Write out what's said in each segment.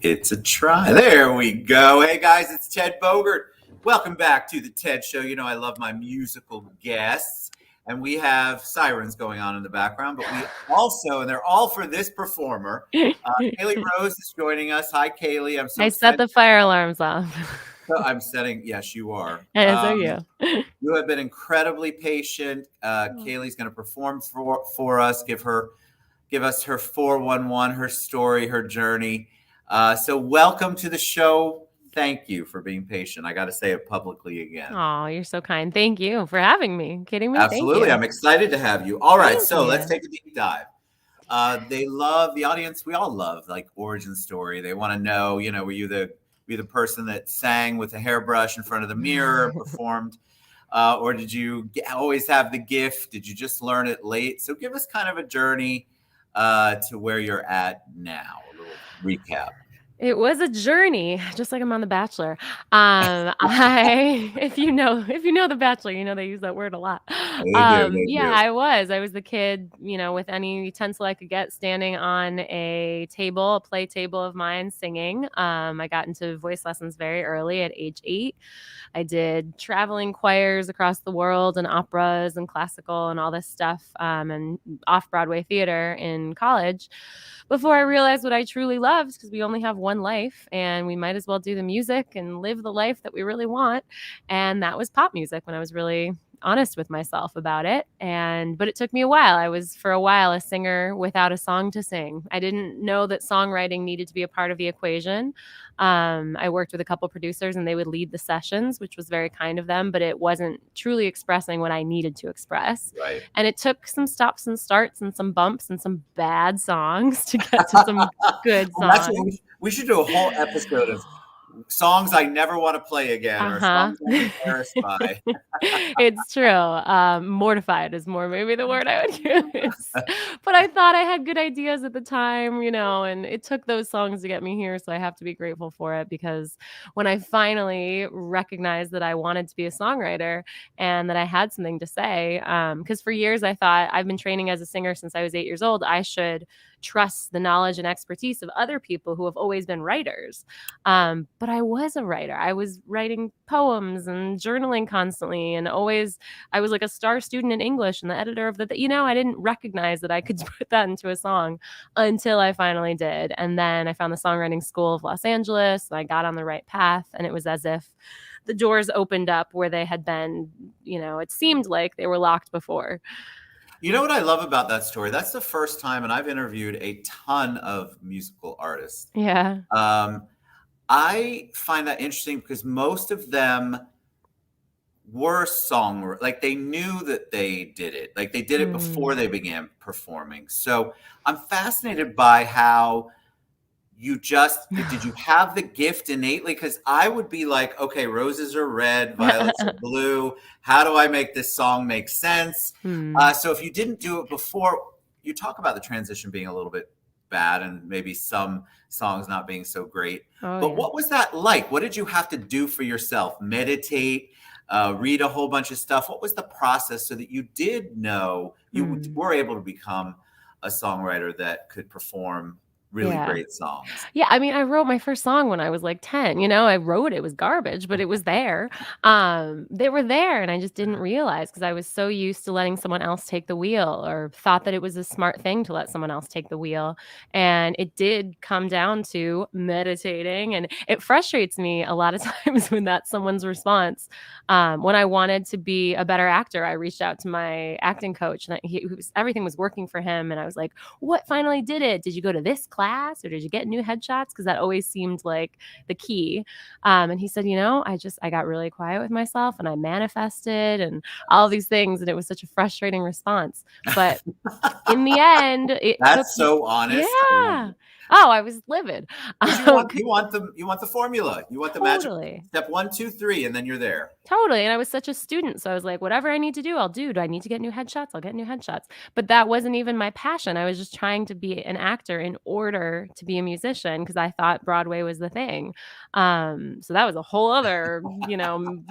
It's a try. There we go. Hey guys, it's Ted Bogert. Welcome back to the Ted Show. You know I love my musical guests, and we have sirens going on in the background, but we also, and they're all for this performer. Caley Rose is joining us. Hi, Caley. I'm so I set the fire alarms off. I'm setting. Yes, you are. And so you. You have been incredibly patient. Caley's going to perform for us. Give us her 411, her story, her journey. So welcome to the show. Thank you for being patient. I got to say it publicly again. Oh, you're so kind. Thank you for having me. Kidding me? Absolutely. I'm excited to have you. All right. Let's take a deep dive. They love, the audience, we all love like origin story. They want to know, were you the person that sang with a hairbrush in front of the mirror, performed, or did you always have the gift? Did you just learn it late? So give us kind of a journey to where you're at now. A little recap. It was a journey, just like I'm on The Bachelor. If you know The Bachelor, you know they use that word a lot. They do. I was the kid, with any utensil I could get, standing on a play table of mine, singing. I got into voice lessons very early at age 8. I did traveling choirs across the world and operas and classical and all this stuff, and off-Broadway theater in college before I realized what I truly loved, because we only have one life and we might as well do the music and live the life that we really want. And that was pop music, when I was really honest with myself about it. But it took me a while. I was for a while a singer without a song to sing. I didn't know that songwriting needed to be a part of the equation. I worked with a couple producers and they would lead the sessions, which was very kind of them, but it wasn't truly expressing what I needed to express. Right. And it took some stops and starts and some bumps and some bad songs to get to some good songs. That's what we should do a whole episode of songs I never want to play again, or songs I'm embarrassed by. It's true. Mortified is more maybe the word I would use. But I thought I had good ideas at the time, and it took those songs to get me here. So I have to be grateful for it, because when I finally recognized that I wanted to be a songwriter and that I had something to say, because for years I thought, I've been training as a singer since I was 8 years old, I should trust the knowledge and expertise of other people who have always been writers. But I was a writer. I was writing poems and journaling constantly. And always, I was like a star student in English and the editor of I didn't recognize that I could put that into a song until I finally did. And then I found the Songwriting School of Los Angeles, and I got on the right path. And it was as if the doors opened up where they had been, it seemed like they were locked before. You know what I love about that story? That's the first time, and I've interviewed a ton of musical artists. Yeah. I find that interesting because most of them were songwriters. Like, they knew that they did it. Like, they did it before they began performing. So I'm fascinated by how did you have the gift innately? Because I would be like, okay, roses are red, violets are blue. How do I make this song make sense? So if you didn't do it before, you talk about the transition being a little bit bad and maybe some songs not being so great. What was that like? What did you have to do for yourself? Meditate, read a whole bunch of stuff. What was the process so that you did know you were able to become a songwriter that could perform really great songs? Yeah, I mean, I wrote my first song when I was like 10. I wrote it. It was garbage, but it was there. They were there, and I just didn't realize, because I was so used to letting someone else take the wheel, or thought that it was a smart thing to let someone else take the wheel. And it did come down to meditating, and it frustrates me a lot of times when that's someone's response. When I wanted to be a better actor, I reached out to my acting coach, and everything was working for him. And I was like, what finally did it? Did you go to this class? Or did you get new headshots? Because that always seemed like the key. And he said, I got really quiet with myself, and I manifested and all these things. And it was such a frustrating response. But in the end, that's so honest. Yeah. Oh, I was livid. You want the formula. You want the magic step 1, 2, 3, and then you're there. Totally. And I was such a student. So I was like, whatever I need to do, I'll do. Do I need to get new headshots? I'll get new headshots. But that wasn't even my passion. I was just trying to be an actor in order to be a musician, because I thought Broadway was the thing. So that was a whole other,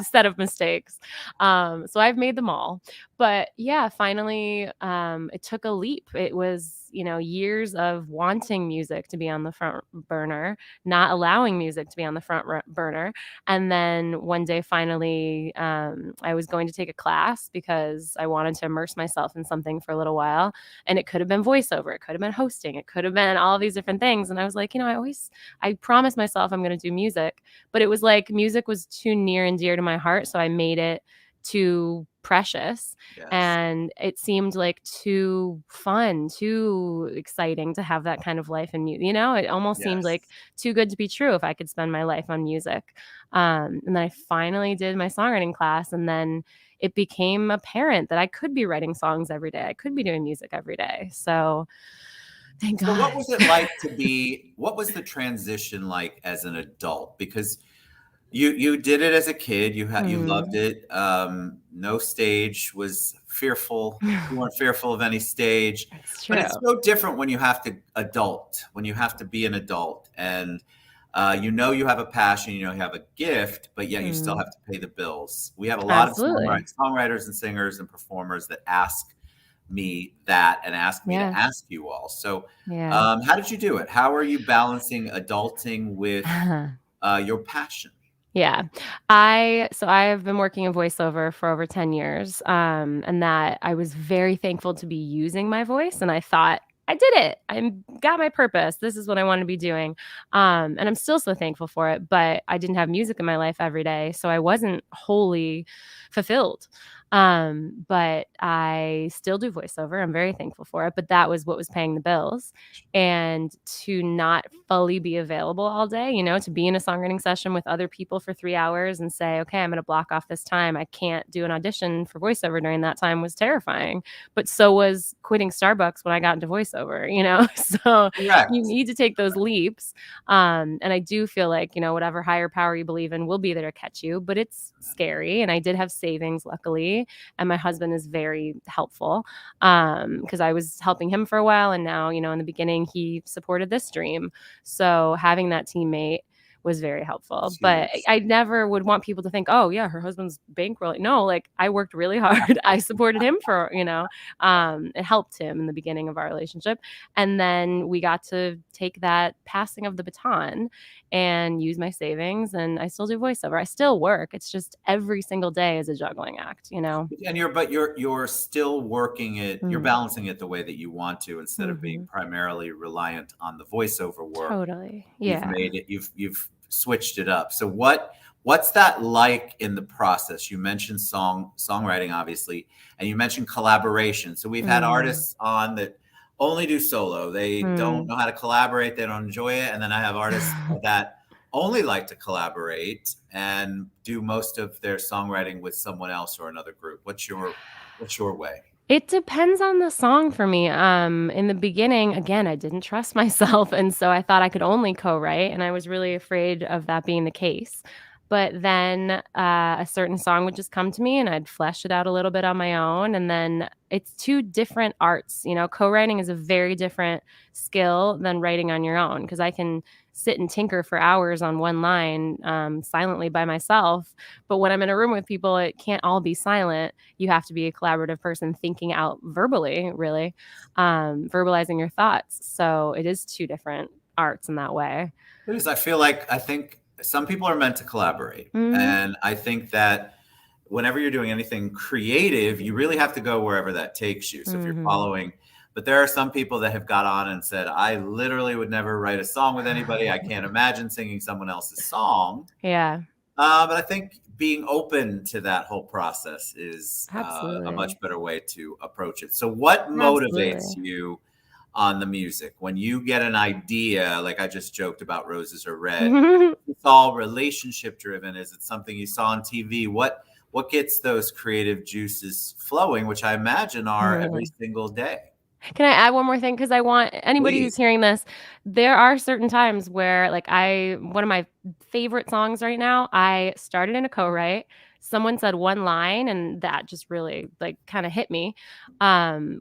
set of mistakes. So I've made them all. But yeah, finally, it took a leap. It was years of wanting music to be on the front burner, not allowing music to be on the burner. And then one day, finally, I was going to take a class because I wanted to immerse myself in something for a little while. And it could have been voiceover, it could have been hosting, it could have been all these different things. And I was like, I promised myself I'm going to do music, but it was like music was too near and dear to my heart. So I made it too precious, Yes. and it seemed like too fun, too exciting to have that kind of life in it almost seemed like Yes. too good to be true if I could spend my life on music. And then I finally did my songwriting class, and then it became apparent that I could be writing songs every day, I could be doing music every day, so thank So God. what was the transition like as an adult? Because you did it as a kid, you loved Mm. it. No stage was fearful. You weren't fearful of any stage, It's but true. it's so different when you have to when you have to be an adult and you have a passion, you have a gift, but yet you still Mm. have to pay the bills. We have a lot of Absolutely. songwriters and singers and performers that ask me that and ask me to Yeah. ask you all. So, Yeah. how did you do it? How are you balancing adulting with your passion? Yeah. I have been working in voiceover for over 10 years, and that I was very thankful to be using my voice, and I thought, "I did it. I got my purpose. This is what I want to be doing." And I'm still so thankful for it, but I didn't have music in my life every day, so I wasn't wholly fulfilled. But I still do voiceover. I'm very thankful for it, but that was what was paying the bills. And to not fully be available all day, to be in a songwriting session with other people for 3 hours and say, "Okay, I'm gonna block off this time. I can't do an audition for voiceover during that time," was terrifying. But so was quitting Starbucks when I got into voiceover. So you Correct. need to take those leaps. And I do feel like, whatever higher power you believe in will be there to catch you, but it's scary. And I did have savings, luckily, and my husband is very helpful, because I was helping him for a while, and now, in the beginning, he supported this dream. So having that teammate was very helpful. It's But huge. I never would want people to think, "Oh, yeah, her husband's bankrolling." No, like, I worked really hard. I supported him it helped him in the beginning of our relationship. And then we got to take that passing of the baton and use my savings, and I still do voiceover. I still work. It's just every single day is a juggling act. And you're still working it, you're Mm. balancing it the way that you want to instead of being Mhm. primarily reliant on the voiceover work. Totally. You've Yeah. made it, you've switched it up. So what's that like in the process? You mentioned songwriting, obviously, and you mentioned collaboration. So we've had Mm. artists on that only do solo. They don't Mm. know how to collaborate, they don't enjoy it. And then I have artists that only like to collaborate and do most of their songwriting with someone else or another group. What's your way? It depends on the song for me. In the beginning, again, I didn't trust myself, and so I thought I could only co-write, and I was really afraid of that being the case. But then a certain song would just come to me, and I'd flesh it out a little bit on my own. And then it's two different arts. Co-writing is a very different skill than writing on your own, because I can sit and tinker for hours on one line, silently by myself. But when I'm in a room with people, it can't all be silent. You have to be a collaborative person thinking out verbally, really, verbalizing your thoughts. So it is two different arts in that way. It is. I think some people are meant to collaborate. Mhm. And I think that whenever you're doing anything creative, you really have to go wherever that takes you. So if you're Mhm. following, but there are some people that have got on and said, I literally would never write a song with anybody. I can't imagine singing someone else's song. Yeah, But I think being open to that whole process is a much absolutely. better way to approach it. So, what motivates Absolutely. you on the music when you get an idea? Like I just joked about roses are red. It's all relationship driven. Is it something you saw on TV? What gets those creative juices flowing, which I imagine are every single day? Can I add one more thing? Because I want anybody who's Please. hearing this, there are certain times where, like, one of my favorite songs right now, I started in a co-write. Someone said one line, and that just really, like, kinda hit me.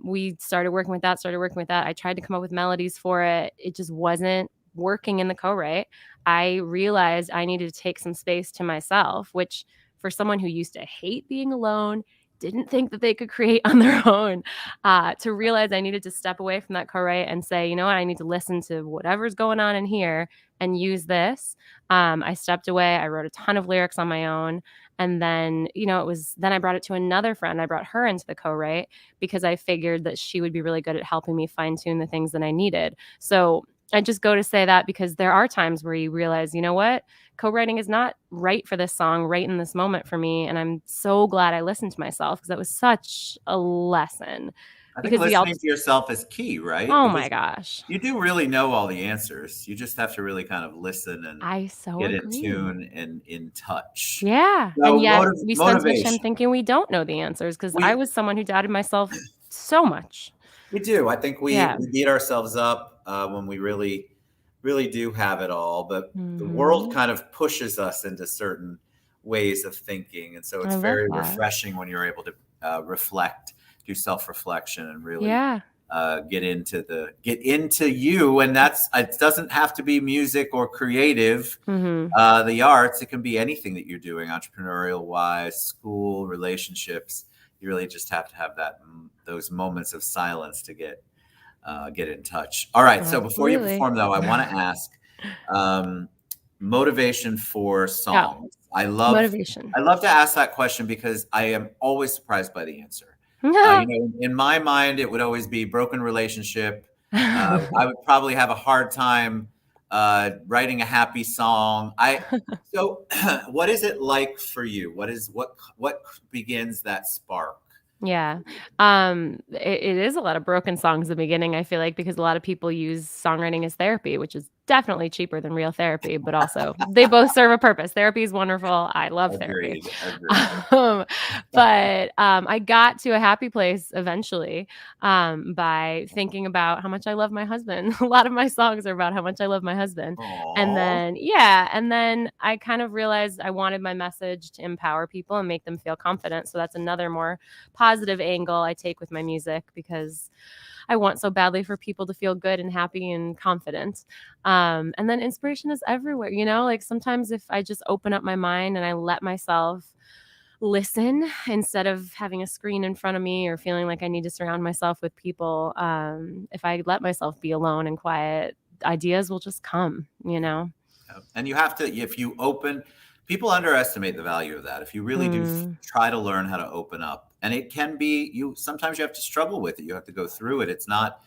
We started working with that. I tried to come up with melodies for it. It just wasn't working in the co-write. I realized I needed to take some space to myself, which, for someone who used to hate being alone, didn't think that they could create on their own, to realize I needed to step away from that co-write and say, you know what, I need to listen to whatever's going on in here and use this. I stepped away. I wrote a ton of lyrics on my own. And then, then I brought it to another friend. I brought her into the co-write because I figured that she would be really good at helping me fine tune the things that I needed. So I just go to say that because there are times where you realize, you know what, co-writing is not right for this song right in this moment for me. And I'm so glad I listened to myself because that was such a lesson. I think Because we all, listening to yourself is key, right? oh Because my gosh, you do really know all the answers. You just have to really kind of listen and I so get in agree. tune and in touch. Yeah. And So yet we spend so much time motivation. thinking we don't know the answers because I We was someone who doubted myself so much. we do. I think Yeah. we beat ourselves up when we really do have it all, but the world Hmm. kind of pushes us into certain ways of thinking, and so I it's love very that. refreshing when you're able to reflect, do self-reflection, and really Yeah. get into you. And that's it. Doesn't have to be music or creative, Hmm. the arts. It can be anything that you're doing, entrepreneurial wise, school, relationships. You really just have to have those moments of silence to get in touch. All right. So before you Absolutely. perform, though, I want to ask um, motivation for Yeah. songs. Motivation. I love to ask that question because I am always surprised by the answer. In my mind, it would always be broken relationship. I would probably have a hard time writing a happy song. So, what is it like for you? What begins that spark? Yeah. It is a lot of broken songs in the beginning, I feel like, because a lot of people use songwriting as therapy, which is definitely cheaper than real therapy, but also they both serve a purpose. Therapy is wonderful. I love therapy. Agreed. Agreed. Um, but I got to a happy place eventually, by thinking about how much I love my husband. A lot of my songs are about how much I love my husband. And Aw. then, yeah, and then I kind of realized I wanted my message to empower people and make them feel confident. So that's another more positive angle I take with my music because I want so badly for people to feel good and happy and confident. And then inspiration is everywhere, like sometimes if I just open up my mind and I let myself listen instead of having a screen in front of me or feeling like I need to surround myself with people, if I let myself be alone and quiet, ideas will just come. And you have to, if you open, people underestimate the value of that. If you really do Mm, try to learn how to open up, and it can be, sometimes you have to struggle with it. You have to go through it. It's not,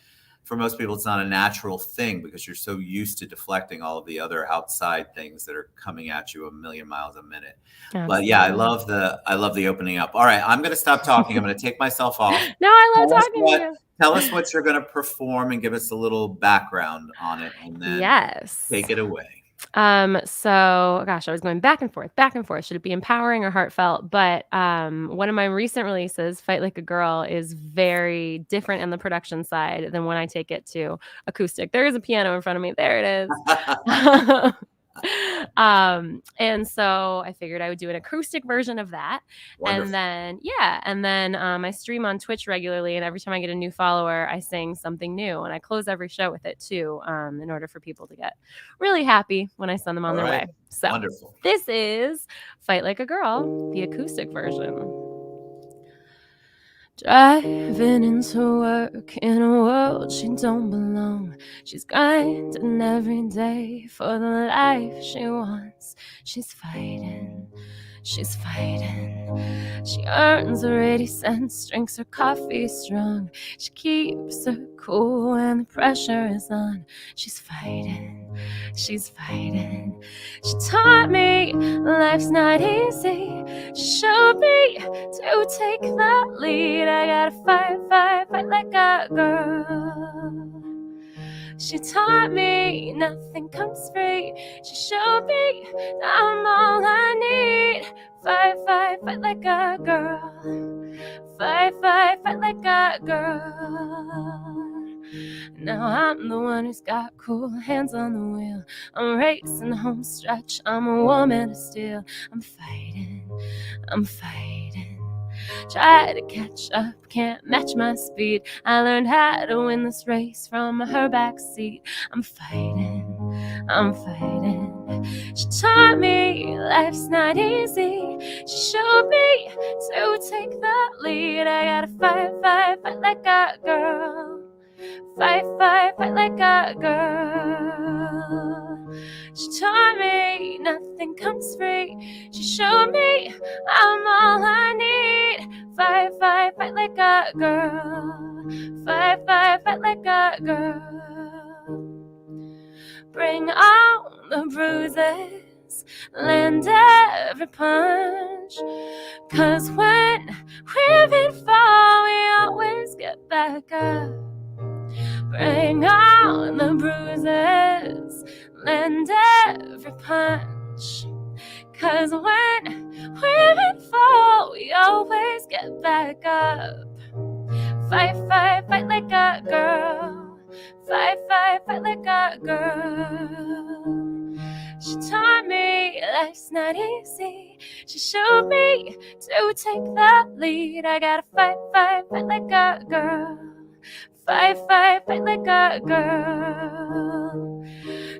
for most people, it's not a natural thing because you're so used to deflecting all of the other outside things that are coming at you a million miles a minute. But yeah, absolutely. I love the opening up. All right, I'm going to stop talking. I'm going to take myself off. No, I love Tell us talking to what, you. tell us what you're going to perform and give us a little background on it, and then Yes. take it away. So gosh, I was going back and forth, back and forth. Should it be empowering or heartfelt? But one of my recent releases, Fight Like a Girl, is very different in the production side than when I take it to acoustic. There is a piano in front of me. There it is. And so I figured I would do an acoustic version of that. And Wonderful. then, yeah. And then I stream on Twitch regularly. And every time I get a new follower, I sing something new. And I close every show with it too, in order for people to get really happy when I send them on All their right. way. So Wonderful. this is Fight Like a Girl, the acoustic version. Driving into work in a world she don't belong. She's grinding every day for the life she wants. She's fighting, she's fighting. She earns her 80 cents, drinks her coffee strong. She keeps her cool when the pressure is on. She's fighting, she's fighting. She taught me life's not easy. She showed me to take that lead. I gotta fight, fight, fight like a girl. She taught me nothing comes free. She showed me that I'm all I need. Fight, fight, fight like a girl. Fight, fight, fight like a girl. Now I'm the one who's got cool hands on the wheel. I'm racing home stretch. I'm a woman of steel. I'm fighting, I'm fighting. Try to catch up, can't match my speed. I learned how to win this race from her backseat. I'm fighting, I'm fighting. She taught me life's not easy. She showed me to take the lead. I gotta fight, fight, fight like a girl. Fight, fight, fight like a girl. She taught me nothing comes free. She showed me I'm all I need. Fight, fight, fight like a girl. Fight, fight, fight like a girl. Bring on the bruises, land every punch. 'Cause when we've been fall, we always get back up. Bring on the bruises, land every punch. 'Cause when we've been fall, we always get back up. Fight, fight, fight like a girl. Fight, fight, fight like a girl. She taught me life's not easy. She showed me to take the lead. I gotta fight, fight, fight like a girl. Fight, fight, fight like a girl.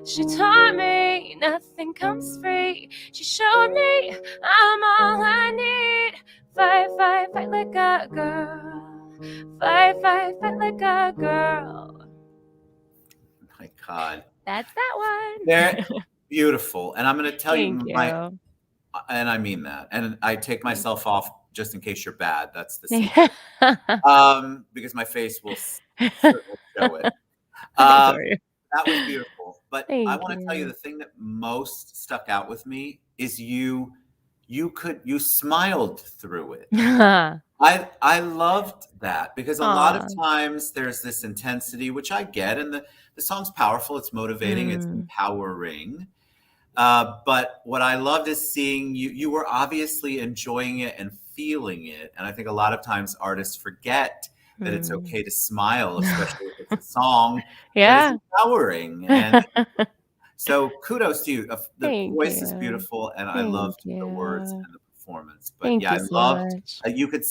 She taught me nothing comes free. She showed me I'm all I need. Fight, fight, fight like a girl. Fight, fight, fight like a girl. My God. That's that one. They're beautiful. And I'm going to tell Thank you, you. and I mean that. And I take myself off just in case you're bad. That's the secret. Because my face will certainly show it. I adore you. That was beautiful. But Thank I want to tell you you. the thing that most stuck out with me is you smiled through it. I loved that because a lot of times there's this intensity, which I get, and the song's powerful, it's motivating, it's empowering. But what I loved is seeing you were obviously enjoying it and feeling it. And I think a lot of times artists forget that it's okay to smile, especially if it's a song that is empowering. And so kudos to you. The voice is beautiful, and I loved the words and the performance. But yeah, I loved that you could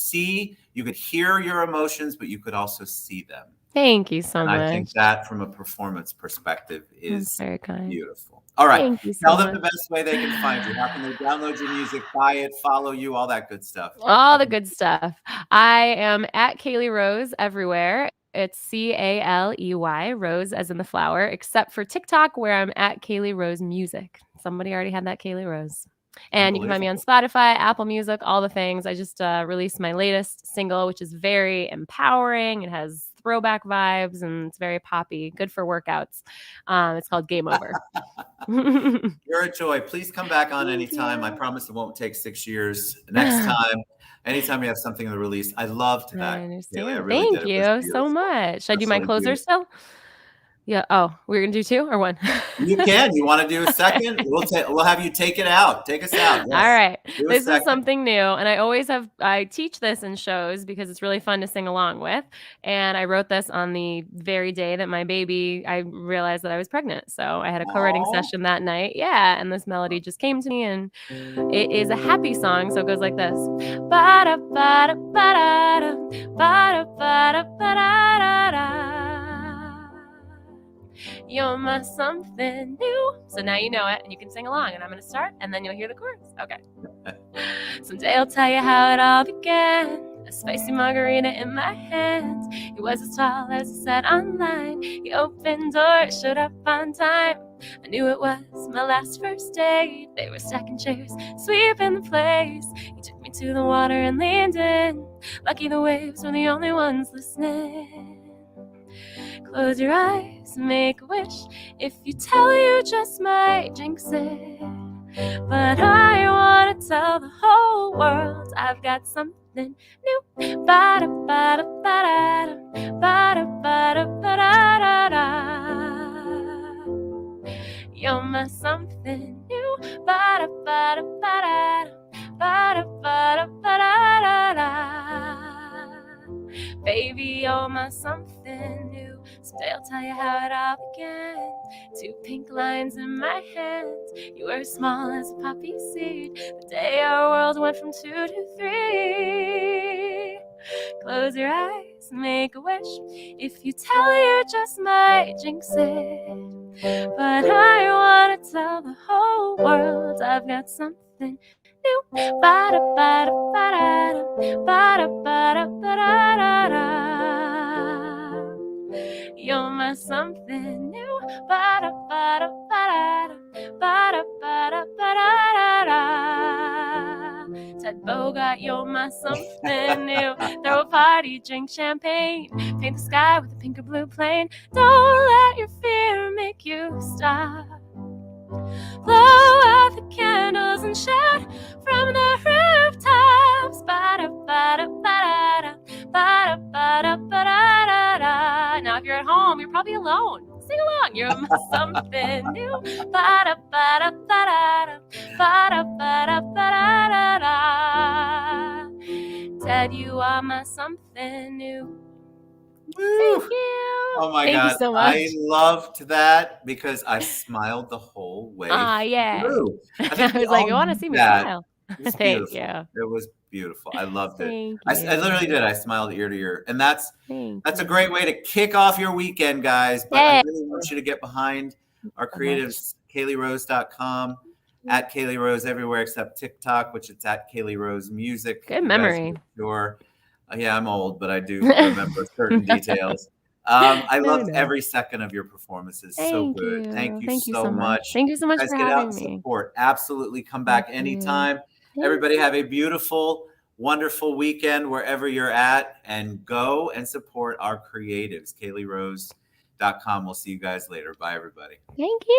hear your emotions, but you could also see them. Thank you so much. I think that from a performance perspective is very kind. Beautiful. All right. Thank you so Tell them much. the best way they can find you. How can they download your music, buy it, follow you, all that good stuff? All the good stuff. I am at Caley Rose everywhere. It's Caley, Rose as in the flower, except for TikTok where I'm at Caley Rose Music. Somebody already had that Caley Rose. And you can find me on Spotify, Apple Music, all the things. I just released my latest single, which is very empowering. It has throwback vibes and it's very poppy, good for workouts. It's called Game Over. You're a joy. Please come back on anytime. I promise it won't take 6 years. Next time, anytime you have something to release. I loved that. I understand. I really Thank you so much. Should I do my closer still? Yeah. Oh, we're going to do 2 or 1? You can. You want to do a second? We'll have you take it out. Take us out. Yes. All right. This is something new. And I teach this in shows because it's really fun to sing along with. And I wrote this on the very day that I realized that I was pregnant. So I had a co-writing session that night. Yeah. And this melody just came to me and it is a happy song. So it goes like this. Ba-da, ba-da, ba-da, ba-da, ba-da, ba-da-da-da. You're my something new. So now you know it and you can sing along and I'm going to start and then you'll hear the chorus. Okay. Someday I'll tell you how it all began. A spicy margarita in my hand. He was as tall as it said online. He opened doors, showed up on time. I knew it was my last first date. They were stacking chairs, sweeping the place. He took me to the water and leaned in. Lucky the waves were the only ones listening. Close your eyes, make a wish. If you tell, you just might jinx it. But I want to tell the whole world I've got something new. Ba-da, ba-da, ba-da, ba-da, ba-da, ba-da-da-da. You're my something new. Ba-da, ba-da, ba-da, ba-da, ba-da, ba-da-da-da. Baby, you're my something new. Someday I'll tell you how it all began. 2 pink lines in my hands. You were as small as a poppy seed. The day our world went from 2 to 3. Close your eyes, make a wish. If you tell, you just might jinx it. But I wanna tell the whole world I've got something new. Ba-da, ba-da, ba-da-da, ba-da, ba-da, ba-da-da-da. You're my something new. Ba-da, ba-da, ba-da-da, ba-da, ba-da, ba-da-da-da. Ted Bogart, you're my something new. Throw a party, drink champagne, paint the sky with a pink or blue plane. Don't let your fear make you stop. Blow out the candles and shout from the rooftops. Ba-da, ba-da, ba-da-da, ba-da, ba-da, ba-da-da-da. Now, if you're at home, you're probably alone. Sing along. You're my something new. Ba-da, ba-da, ba-da-da, ba-da, ba-da, ba-da-da-da. Ted, you are my something new. Woo! Thank you. Oh my Thank God. you so much. I loved that because I smiled the whole way yeah. through. I I think we was like, all you want to need see me that. smile? It was Thank beautiful. you. It was beautiful. I loved it. Thank I you. literally did. I smiled ear to ear. And that's Thank a you. great way to kick off your weekend, guys. But I Yeah. really want you to get behind our So much. creatives, CaleyRose.com, at Caley Rose everywhere except TikTok, which it's at Caley Rose Music. Good You guys memory. make sure. Yeah, I'm old, but I do remember certain details. I loved know. every second of your performances. So Thank good. you. Thank you Thank you so so much. much. Thank you so much Guys, for get out having and me. support. Absolutely. Come back Thank you. anytime. Thank Everybody have a beautiful, wonderful weekend wherever you're at, and go and support our creatives. CaleyRose.com. We'll see you guys later. Bye, everybody. Thank you.